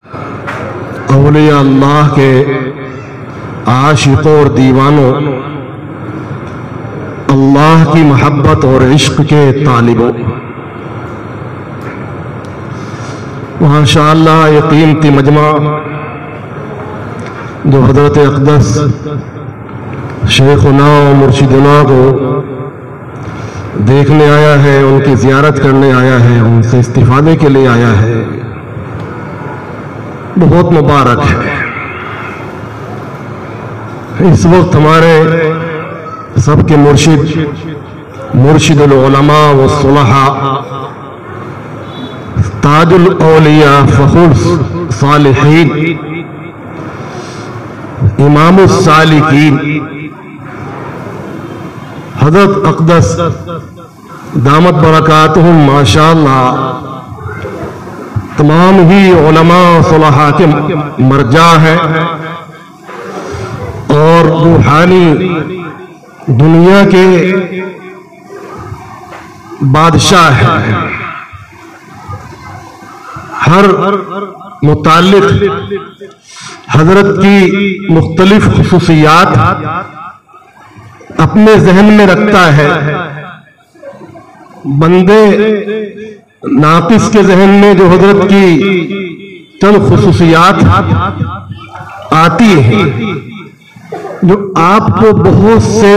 اولیاء اللہ کے عاشقوں اور دیوانوں، اللہ کی محبت اور عشق کے طالبوں، ماشاءاللہ یہ قیمتی مجمع جو حضرت اقدس شیخنا و مرشدنا کو دیکھنے آیا ہے، ان کی زیارت کرنے آیا ہے، ان سے استفادے کے لیے آیا ہے، بہت مبارک ہے۔ اس وقت ہمارے سب کے مرشد العلماء والصلحاء، تاج الاولیاء، فخر الصالحین، امام السالکین، حضرت اقدس دامت برکاتہم ماشاءاللہ تمام ہی علماء و صلحاء کے مرجع ہے اور روحانی دنیا کے بادشاہ ہے۔ ہر متعلق حضرت کی مختلف خصوصیات اپنے ذہن میں رکھتا ہے۔ بندے ناقص کے ذہن میں جو حضرت کی چند خصوصیات آتی ہیں، جو آپ کو بہت سے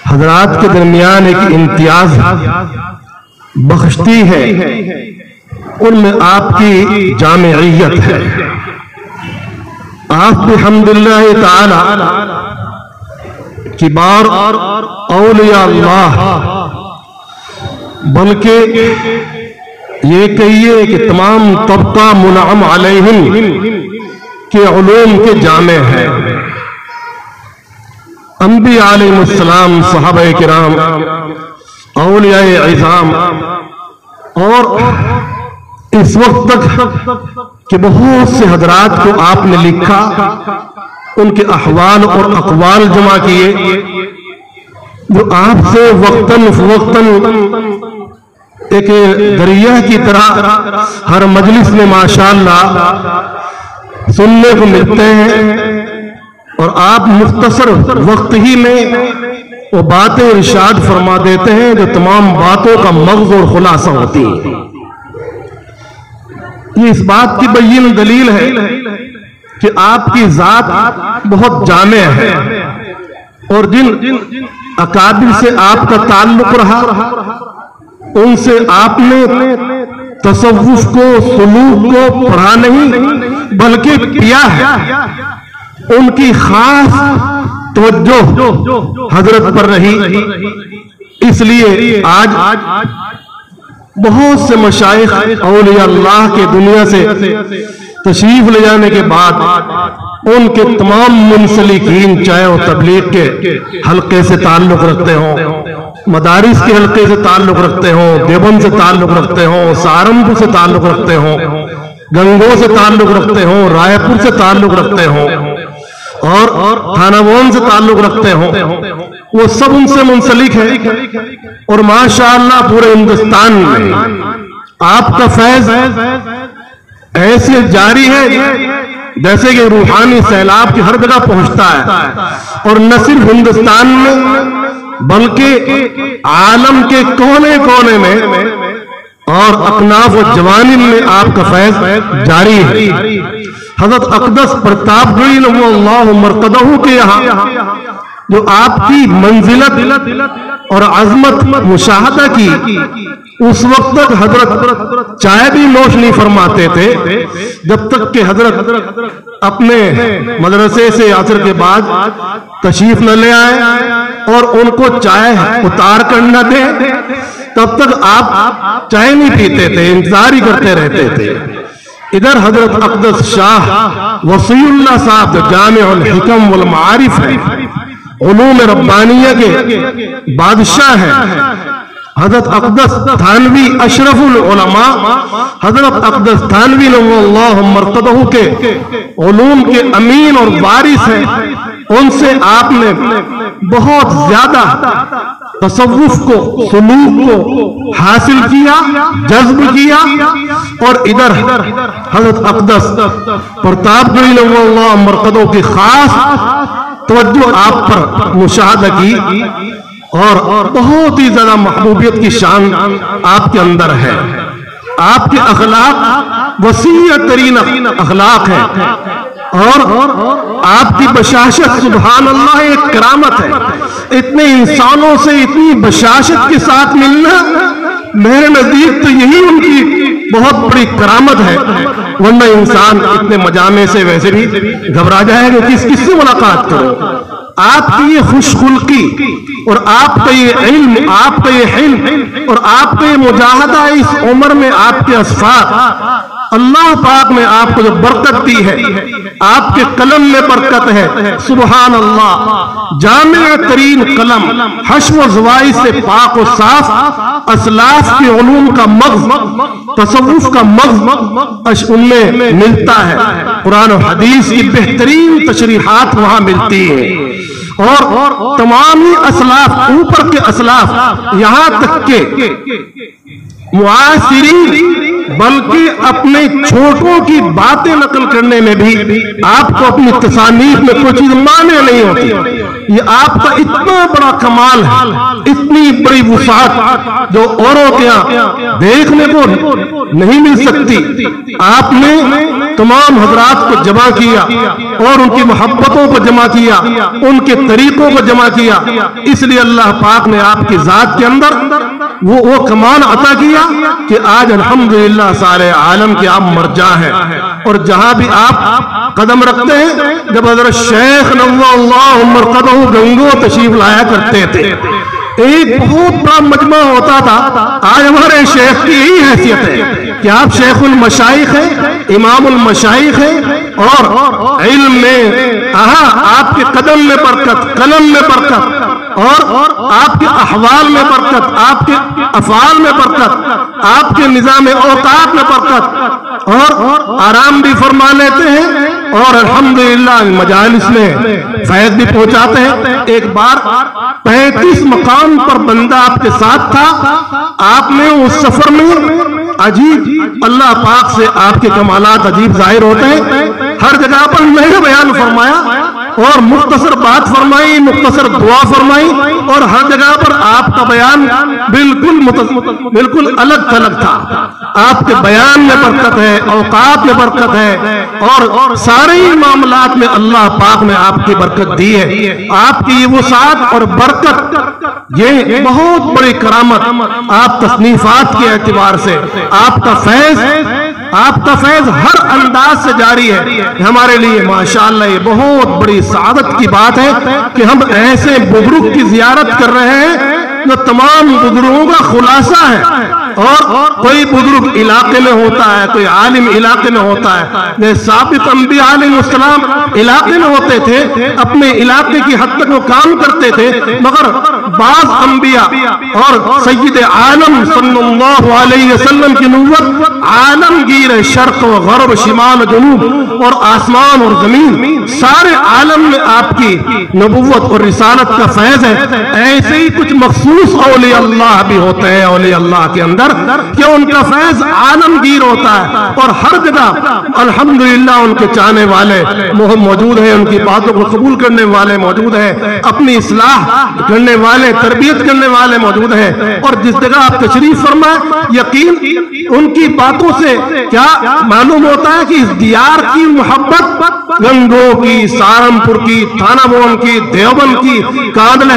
حضرات کے درمیان ایک امتیاز بخشتی ہے، ان میں آپ کی جامعیت ہے۔ آپ بحمداللہ تعالی کبار اولیاء اللہ، بلکہ یہ کہیے کہ تمام طبقہ منعم علیہم کے علوم کے جامع ہیں۔ انبیاء علیہ السلام، صحابہ کرام، اولیاء عظام، اور اس وقت تک کہ بہت سے حضرات کو آپ نے لکھا، ان کے احوال اور اقوال جمع کیے، جو آپ سے وقتاً فوقتاً ایک دریا کی طرح ہر مجلس میں ماشاءاللہ سننے کو ملتے ہیں، اور آپ مختصر وقت ہی میں وہ باتیں ارشاد فرما دیتے ہیں جو تمام باتوں کا مغز اور خلاصہ ہوتی ہے۔ یہ اس بات کی بین دلیل ہے کہ آپ کی ذات بہت جامع ہے، اور جن اکابر سے آپ کا تعلق رہا، ان سے آپ نے تصوف کو، سلوک کو پڑھا نہیں بلکہ کیا ہے۔ ان کی خاص توجہ حضرت پر رہی، اس لیے آج بہت سے مشائخ اولیاء اللہ کے دنیا سے تشریف لے جانے کے بعد ان کے تمام منسلکین، چاہے وہ تبلیغ کے حلقے سے تعلق رکھتے ہوں، مدارس کے حلقے سے تعلق رکھتے ہوں، دیوبند سے تعلق رکھتے ہوں، سہارنپور سے تعلق رکھتے ہوں، گنگو سے تعلق رکھتے ہوں، رائے پور سے تعلق رکھتے ہوں، اور تھانہ وون سے تعلق رکھتے ہوں، وہ سب ان سے منسلک ہے۔ اور ماشاءاللہ پورے ہندوستان میں آپ کا فیض ایسے جاری ہے جیسے کہ روحانی سیلاب کی ہر جگہ پہنچتا ہے، اور نہ صرف ہندوستان میں بلکہ عالم کے کونے کونے میں اور اکناف و جوانب میں آپ کا فیض جاری ہے۔ حضرت اقدس پرتاپ گڑھی نور اللہ مرقدہ کے یہاں جو آپ کی منزلت اور عظمت مشاہدہ کی، اس وقت تک حضرت چائے بھی نوش نہیں فرماتے تھے جب تک کہ حضرت اپنے مدرسے سے عصر کے بعد تشریف نہ لے آئے اور ان کو چائے اتار کر نہ دیں، تب تک آپ چائے نہیں پیتے تھے، انتظار ہی کرتے رہتے تھے۔ ادھر حضرت اقدس شاہ وصی اللہ صاحب جو جامع الحکم والمعارف ہے، علوم ربانیہ کے بادشاہ ہیں، حضرت اقدس تھانوی اشرف العلماء، حضرت اقدس تھانوی نور اللہ مرقدہ کے علوم کے امین اور وارث ہیں، ان سے آپ نے بہت زیادہ تصوف کو، سلوک کو حاصل کیا، جذب کیا، اور ادھر حضرت اقدس پرتاپگڑھی نور اللہ مرقدوں کی خاص توجہ آپ پر مشاہدہ کی، اور بہت ہی زیادہ محبوبیت کی شان آپ کے اندر ہے۔ آپ کے اخلاق وسیع ترین اخلاق ہیں، اور آپ کی بشاشت سبحان اللہ ایک کرامت ہے۔ اتنے انسانوں سے اتنی بشاشت کے ساتھ ملنا میرے نزدیک تو یہی ان کی بہت بڑی کرامت ہے، ورنہ انسان اتنے مجامع سے ویسے بھی گھبرا جائے گا کس سے ملاقات کرو۔ آپ کی یہ خوش خلقی اور آپ کا یہ علم، آپ کا یہ حلم اور آپ کا یہ مجاہدہ، اس عمر میں آپ کے اسفار، اللہ پاک نے آپ کو جو برکت دی ہے، آپ کے قلم میں برکت ہے، سبحان اللہ۔ جامع ترین قلم، حشو و زوائی سے پاک و صاف، اسلاف کے علوم کا مغز، تصوف کا مغز ان میں ملتا ہے۔ قرآن و حدیث کی بہترین تشریحات وہاں ملتی ہیں، اور تمام اسلاف، اوپر کے اسلاف، یہاں تک کہ معاصرین بلکہ اپنے چھوٹوں کی باتیں نقل کرنے میں بھی آپ کو اپنی تصانیف میں کوئی چیز مانے نہیں ہوتی۔ یہ آپ کا اتنا بڑا کمال ہے، اتنی بڑی وسعت جو اوروں کے یہاں دیکھنے کو نہیں مل سکتی۔ آپ نے تمام حضرات کو جمع کیا اور ان کی محبتوں کو جمع کیا، ان کے طریقوں کو جمع کیا، اس لیے اللہ پاک نے آپ کی ذات کے اندر وہ کمال عطا کیا کہ آج الحمدللہ سارے عالم کے آپ مرجع ہیں۔ اور جہاں بھی آپ قدم رکھتے ہیں، جب حضرت شیخ نور اللہ مرقدہ گنگو تشریف لایا کرتے تھے، ایک بہت بڑا مجمع ہوتا تھا۔ آج ہمارے شیخ کی یہی حیثیت ہے کہ آپ شیخ المشائخ ہیں، امام المشائخ ہیں، اور علم میں آپ کے قدم میں برکت، قلم میں برکت، اور آپ کے احوال میں برکت، آپ کے افعال میں برکت، آپ کے نظام اوقات میں برکت، اور آرام بھی فرما لیتے ہیں، اور الحمدللہ مجالس میں فیض بھی پہنچاتے ہیں۔ ایک بار 35 مقام پر بندہ آپ کے ساتھ تھا، آپ نے اس سفر میں عجیب، اللہ پاک سے آپ کے کمالات عجیب ظاہر ہوتے ہیں، ہر جگہ پر نئے بیان فرمایا اور مختصر بات فرمائی، مختصر دعا فرمائی، اور ہر جگہ پر آپ کا بیان بالکل الگ تھلگ تھا۔ آپ کے بیان میں برکت ہے، اوقات میں برکت ہے، اور سارے ہی معاملات میں اللہ پاک نے آپ کی برکت دی ہے۔ آپ کی یہ وسعت اور برکت، یہ بہت بڑی کرامت آپ تصنیفات کے اعتبار سے، آپ کا فیض ہر انداز سے جاری ہے۔ ہمارے لیے ماشاءاللہ یہ بہت بڑی سعادت کی بات ہے کہ ہم ایسے بزرگ کی زیارت کر رہے ہیں جو تمام بزرگوں کا خلاصہ ہے، اور کوئی بزرگ علاقے میں ہوتا ہے، کوئی عالم علاقے میں ہوتا ہے، جیسے سابق انبیاء علیہ السلام علاقے میں ہوتے تھے، اپنے علاقے کی حد تک وہ کام کرتے تھے، مگر بعض انبیاء اور سید عالم صلی اللہ علیہ وسلم کی نبوت عالمگیر شرق و غرب، شمال و جنوب، اور آسمان اور زمین، سارے عالم میں آپ کی نبوت اور رسالت کا فیض ہے۔ ایسے ہی کچھ مخصوص اولیاء اللہ بھی ہوتے ہیں اولیاء اللہ کے اندر، کہ ان کا فیض عالمگیر ہوتا ہے، اور ہر جگہ الحمدللہ ان کے چاہنے والے موجود ہیں، ان کی باتوں کو قبول کرنے والے موجود ہیں، اپنی اصلاح کرنے والے، تربیت کرنے والے موجود ہیں، اور جس جگہ آپ تشریف فرمائیں، یقین ان کی باتوں سے کیا معلوم ہوتا ہے کہ اس دیار کی محبت گنگو کی، سہارنپور کی، تھانہ بون کی، دیوبند کی، کاندلہ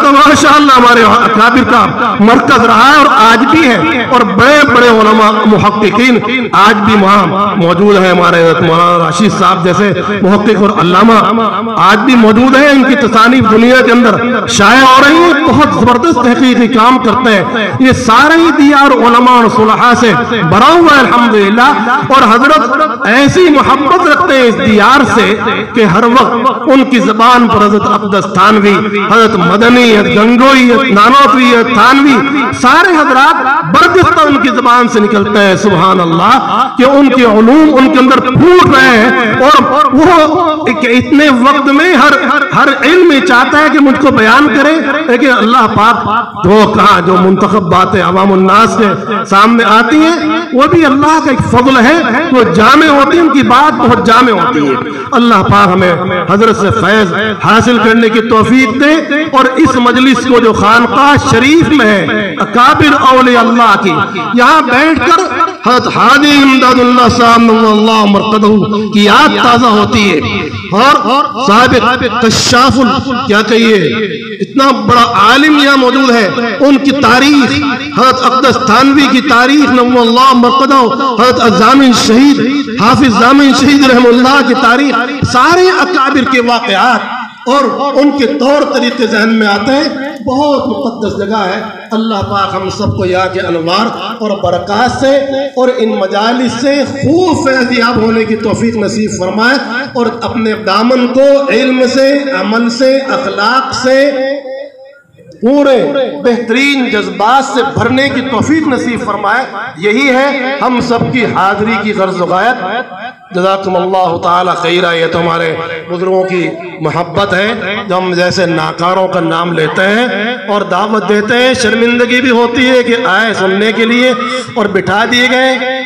تو ماشاءاللہ ہمارے اکابر کا مرکز رہا ہے اور آج بھی ہے، اور بڑے بڑے علماء محققین آج بھی وہاں موجود ہیں۔ ہمارے مولانا راشد صاحب جیسے محقق اور علامہ آج بھی موجود ہیں، ان کی تصانیف دنیا کے اندر شائع ہو رہی ہیں، بہت زبردست تحقیقی کام کرتے ہیں. یہ سارے ہی دیار علماء اور صلحاء سے بھرا ہوا ہے الحمدللہ. اور حضرت ایسی محبت رکھتے ہیں اس دیار سے کہ ہر وقت ان کی زبان پر حضرت اقدس تھانوی، حضرت مدنی، گنگوئی، نانوتوی، تھانوی، سارے حضرات برگزیدہ ان کی زبان سے نکلتے ہیں. سبحان اللہ کہ ان کے علوم ان کے اندر پھوٹ رہے ہیں. اور وہ اتنے وقت میں ہر علم چاہتا ہے کہ مجھ کو بیان کرے، لیکن اللہ پاک وہ کہاں جو منتخب باتیں عوام الناس کے سامنے آتی ہیں وہ بھی اللہ کا ایک فضل ہے، وہ جامع ہوتی ہیں، ان کی بات بہت جامع ہوتی ہے. اللہ پاک ہمیں حضرت سے فیض حاصل کرنے کی توفیق دے. اور اس مجلس کو جو خانقاہ شریف میں ہے اکابر اولیاء اللہ کی، یہاں بیٹھ کر حضرت حاجی امداد اللہ صاحب اللہ مرقدہ کی یاد تازہ ہوتی ہے. اور صاحب کشاف کیا کہیے، اتنا بڑا عالم یہاں موجود ہے، ان کی تاریخ، حضرت اقدس تھانوی کی تاریخ نور اللہ مرقدہ، حضرت ضامن شہید حافظ ضامن شہید رحم اللہ کی تاریخ، سارے اکابر کے واقعات اور ان کے طور طریقے ذہن میں آتے ہیں. بہت مقدس جگہ ہے. اللہ پاک ہم سب کو یہاں کے انوار اور برکات سے اور ان مجالس سے خوب فیض یاب ہونے کی توفیق نصیب فرمائے، اور اپنے دامن کو علم سے، عمل سے، اخلاق سے، پورے بہترین جذبات سے بھرنے کی توفیق نصیب فرمائے. یہی ہے ہم سب کی حاضری کی غرض و غایت. جزاکم اللہ تعالی خیرہ. یہ تو ہمارے بزرگوں کی محبت ہے جو ہم جیسے ناکاروں کا نام لیتے ہیں اور دعوت دیتے ہیں. شرمندگی بھی ہوتی ہے کہ آئے سننے کے لیے اور بٹھا دیے گئے.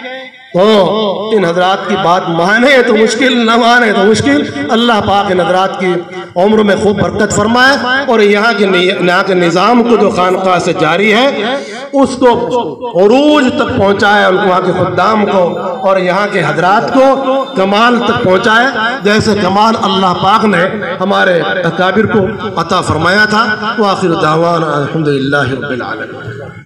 ان حضرات کی بات مانے تو مشکل، نہ مانے تو مشکل. اللہ پاک ان حضرات کی عمر میں خوب برکت فرمائے، اور یہاں کے نظام کو جو خانقاہ سے جاری ہے اس کو عروج تک پہنچائے، ان کو وہاں کے خدام کو اور یہاں کے حضرات کو کمال تک پہنچائے جیسے کمال اللہ پاک نے ہمارے اکابر کو عطا فرمایا تھا. وآخر دعوانا الحمدللہ رب العالمین.